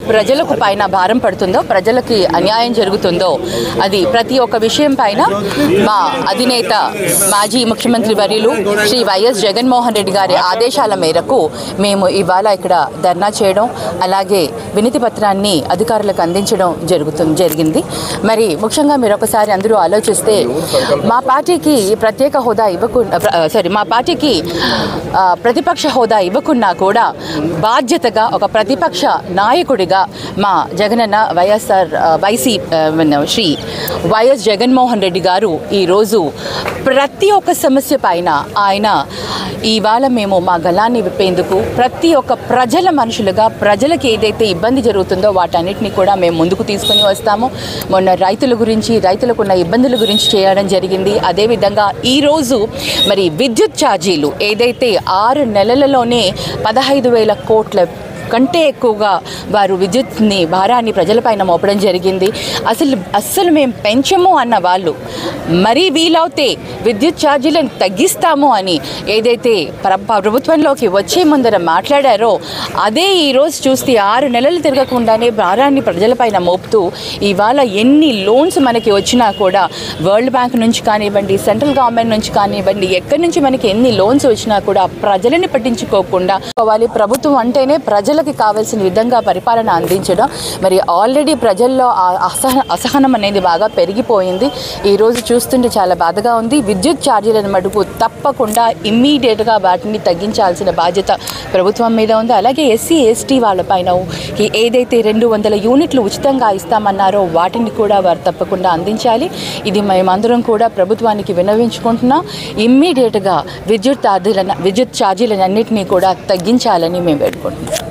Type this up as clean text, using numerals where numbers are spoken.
ప్రజలకు పైన భారం పడుతుందో, ప్రజలకి అన్యాయం జరుగుతుందో అది ప్రతి ఒక్క విషయం పైన మా అధినేత మాజీ ముఖ్యమంత్రి వర్యులు శ్రీ వైఎస్ జగన్మోహన్ రెడ్డి గారి ఆదేశాల మేరకు మేము ఇవాళ ఇక్కడ ధర్నా చేయడం, అలాగే వినతి పత్రాన్ని అధికారులకు అందించడం జరిగింది. మరి ముఖ్యంగా మీరు ఒకసారి అందరూ ఆలోచిస్తే మా పార్టీకి ప్రత్యేక హోదా మా పార్టీకి ప్రతిపక్ష హోదా ఇవ్వకున్నా కూడా బాధ్యతగా ఒక ప్రతిపక్ష నాయకుడిగా మా జగనన్న శ్రీ వైఎస్ జగన్మోహన్ రెడ్డి గారు ఈరోజు ప్రతి ఒక్క సమస్య పైన ఆయన ఇవాళ మేము మా గళాన్ని విప్పేందుకు ప్రతి ఒక్క ప్రజల మనుషులుగా ప్రజలకు ఏదైతే ఇబ్బంది జరుగుతుందో వాటన్నిటిని కూడా మేము ముందుకు తీసుకొని వస్తాము. మొన్న రైతులకున్న ఇబ్బందుల గురించి చేయడం జరిగింది. అదేవిధంగా ఈరోజు మరి విద్యుత్ ఛార్జీలు ఏదైతే 6 నెలలలోనే 15,000 కోట్ల కంటే ఎక్కువగా వారు విద్యుత్ని భారాన్ని ప్రజలపైన మోపడం జరిగింది. అస్సలు మేము పెంచము అన్న వాళ్ళు మరీ వీలవుతే విద్యుత్ ఛార్జీలను తగ్గిస్తాము అని ఏదైతే ప్రభుత్వంలోకి వచ్చే ముందర మాట్లాడారో అదే ఈరోజు చూస్తే 6 నెలలు తిరగకుండానే భారాన్ని ప్రజలపైన మోపుతూ ఇవాళ ఎన్ని లోన్స్ మనకి వచ్చినా కూడా వరల్డ్ బ్యాంక్ నుంచి కానివ్వండి, సెంట్రల్ గవర్నమెంట్ నుంచి కానివ్వండి, ఎక్కడి నుంచి మనకి ఎన్ని లోన్స్ వచ్చినా కూడా ప్రజలని పట్టించుకోకుండా ప్రభుత్వం అంటేనే ప్రజలకి కావాల్సిన విధంగా పరిపాలన అందించడం. మరి ఆల్రెడీ ప్రజల్లో అసహనం అనేది బాగా పెరిగిపోయింది. ఈరోజు చూస్తుంటే చాలా బాధగా ఉంది. విద్యుత్ ఛార్జీలను మటుకు తప్పకుండా ఇమ్మీడియట్గా వాటిని తగ్గించాల్సిన బాధ్యత ప్రభుత్వం మీద ఉంది. అలాగే ఎస్సీ ఎస్టీ వాళ్ళపైన ఏదైతే 200 యూనిట్లు ఉచితంగా ఇస్తామన్నారో వాటిని కూడా వారు తప్పకుండా అందించాలి. ఇది మేమందరం కూడా ప్రభుత్వానికి విన్నవించుకుంటున్నాం. ఇమ్మీడియట్గా విద్యుత్ ఛార్జీలను అన్నింటినీ కూడా తగ్గించాలని మేము వేడుకుంటున్నాం.